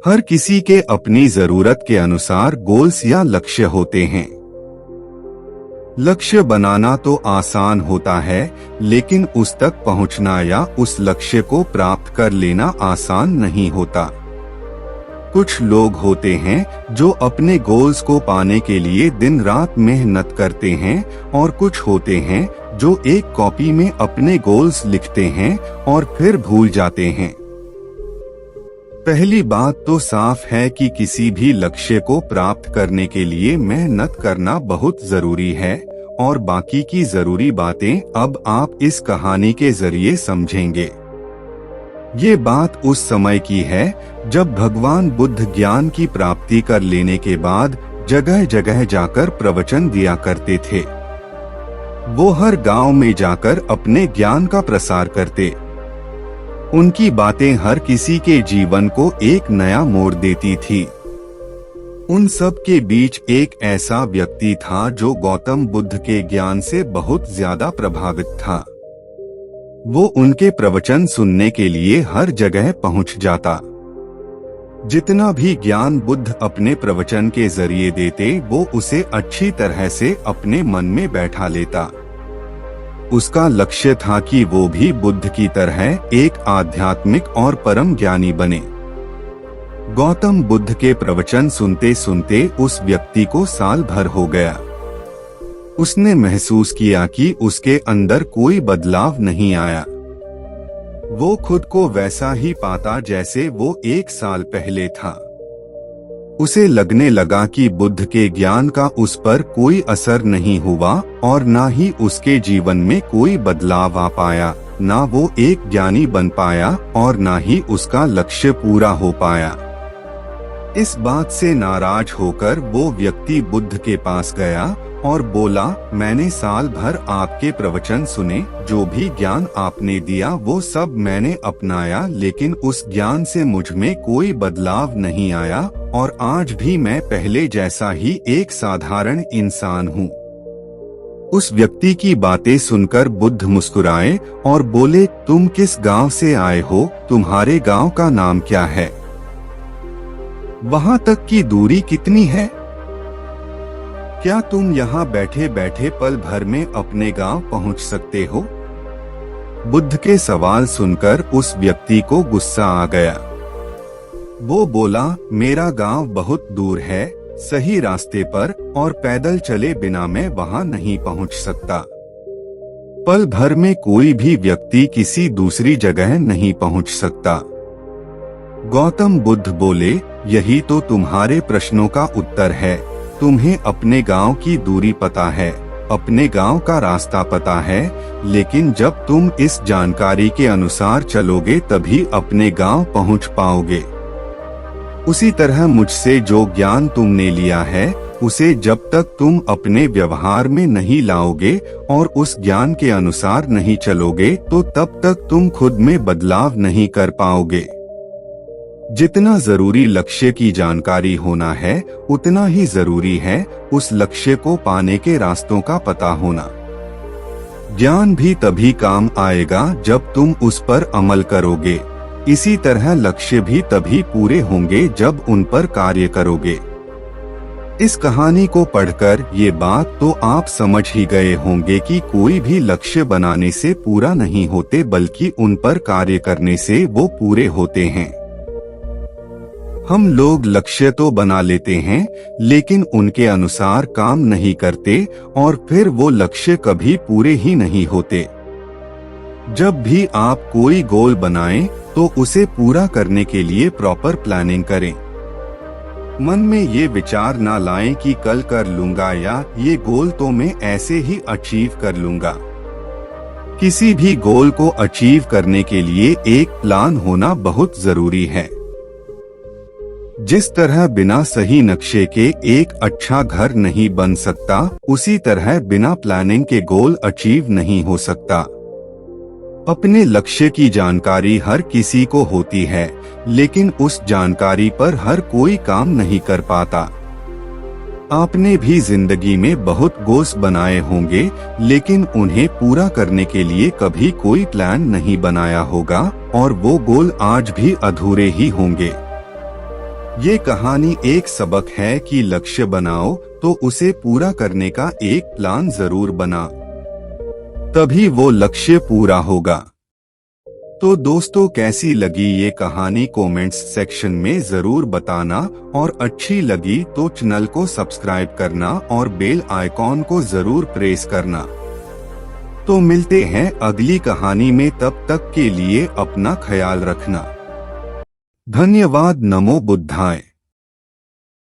हर किसी के अपनी जरूरत के अनुसार गोल्स या लक्ष्य होते हैं। लक्ष्य बनाना तो आसान होता है, लेकिन उस तक पहुंचना या उस लक्ष्य को प्राप्त कर लेना आसान नहीं होता। कुछ लोग होते हैं जो अपने गोल्स को पाने के लिए दिन रात मेहनत करते हैं, और कुछ होते हैं जो एक कॉपी में अपने गोल्स लिखते हैं और फिर भूल जाते हैं। पहली बात तो साफ है कि किसी भी लक्ष्य को प्राप्त करने के लिए मेहनत करना बहुत जरूरी है, और बाकी की जरूरी बातें अब आप इस कहानी के जरिए समझेंगे। ये बात उस समय की है जब भगवान बुद्ध ज्ञान की प्राप्ति कर लेने के बाद जगह जगह जाकर प्रवचन दिया करते थे। वो हर गांव में जाकर अपने ज्ञान का प्रसार करते। उनकी बातें हर किसी के जीवन को एक नया मोड़ देती थी। उन सब के बीच एक ऐसा व्यक्ति था जो गौतम बुद्ध के ज्ञान से बहुत ज्यादा प्रभावित था। वो उनके प्रवचन सुनने के लिए हर जगह पहुंच जाता। जितना भी ज्ञान बुद्ध अपने प्रवचन के जरिए देते, वो उसे अच्छी तरह से अपने मन में बैठा लेता। उसका लक्ष्य था कि वो भी बुद्ध की तरह एक आध्यात्मिक और परम ज्ञानी बने। गौतम बुद्ध के प्रवचन सुनते सुनते उस व्यक्ति को साल भर हो गया। उसने महसूस किया कि उसके अंदर कोई बदलाव नहीं आया। वो खुद को वैसा ही पाता जैसे वो एक साल पहले था। उसे लगने लगा कि बुद्ध के ज्ञान का उस पर कोई असर नहीं हुआ, और ना ही उसके जीवन में कोई बदलाव आ पाया। ना वो एक ज्ञानी बन पाया और ना ही उसका लक्ष्य पूरा हो पाया। इस बात से नाराज होकर वो व्यक्ति बुद्ध के पास गया और बोला, मैंने साल भर आपके प्रवचन सुने, जो भी ज्ञान आपने दिया वो सब मैंने अपनाया, लेकिन उस ज्ञान से मुझ में कोई बदलाव नहीं आया, और आज भी मैं पहले जैसा ही एक साधारण इंसान हूँ। उस व्यक्ति की बातें सुनकर बुद्ध मुस्कुराए और बोले, तुम किस गांव से आए हो? तुम्हारे गांव का नाम क्या है? वहां तक की दूरी कितनी है? क्या तुम यहाँ बैठे बैठे पल भर में अपने गांव पहुँच सकते हो? बुद्ध के सवाल सुनकर उस व्यक्ति को गुस्सा आ गया। वो बोला, मेरा गांव बहुत दूर है, सही रास्ते पर, और पैदल चले बिना मैं वहां नहीं पहुंच सकता। पल भर में कोई भी व्यक्ति किसी दूसरी जगह नहीं पहुंच सकता। गौतम बुद्ध बोले, यही तो तुम्हारे प्रश्नों का उत्तर है। तुम्हें अपने गांव की दूरी पता है, अपने गांव का रास्ता पता है, लेकिन जब तुम इस जानकारी के अनुसार चलोगे तभी अपने गांव पहुंच पाओगे। उसी तरह मुझसे जो ज्ञान तुमने लिया है, उसे जब तक तुम अपने व्यवहार में नहीं लाओगे और उस ज्ञान के अनुसार नहीं चलोगे, तो तब तक तुम खुद में बदलाव नहीं कर पाओगे। जितना जरूरी लक्ष्य की जानकारी होना है, उतना ही जरूरी है उस लक्ष्य को पाने के रास्तों का पता होना। ज्ञान भी तभी काम आएगा जब तुम उस पर अमल करोगे। इसी तरह लक्ष्य भी तभी पूरे होंगे जब उन पर कार्य करोगे। इस कहानी को पढ़कर ये बात तो आप समझ ही गए होंगे कि कोई भी लक्ष्य बनाने से पूरा नहीं होते, बल्कि उन पर कार्य करने से वो पूरे होते हैं। हम लोग लक्ष्य तो बना लेते हैं, लेकिन उनके अनुसार काम नहीं करते, और फिर वो लक्ष्य कभी पूरे ही नहीं होते। जब भी आप कोई गोल बनाएं, तो उसे पूरा करने के लिए प्रॉपर प्लानिंग करें। मन में ये विचार ना लाएं कि कल कर लूंगा या ये गोल तो मैं ऐसे ही अचीव कर लूंगा। किसी भी गोल को अचीव करने के लिए एक प्लान होना बहुत जरूरी है। जिस तरह बिना सही नक्शे के एक अच्छा घर नहीं बन सकता, उसी तरह बिना प्लानिंग के गोल अचीव नहीं हो सकता। अपने लक्ष्य की जानकारी हर किसी को होती है, लेकिन उस जानकारी पर हर कोई काम नहीं कर पाता। आपने भी जिंदगी में बहुत गोल्स बनाए होंगे, लेकिन उन्हें पूरा करने के लिए कभी कोई प्लान नहीं बनाया होगा, और वो गोल आज भी अधूरे ही होंगे। ये कहानी एक सबक है कि लक्ष्य बनाओ तो उसे पूरा करने का एक प्लान जरूर बना, तभी वो लक्ष्य पूरा होगा। तो दोस्तों, कैसी लगी ये कहानी कमेंट्स सेक्शन में जरूर बताना, और अच्छी लगी तो चैनल को सब्सक्राइब करना और बेल आइकॉन को जरूर प्रेस करना। तो मिलते हैं अगली कहानी में, तब तक के लिए अपना ख्याल रखना। धन्यवाद। नमो बुद्धाय।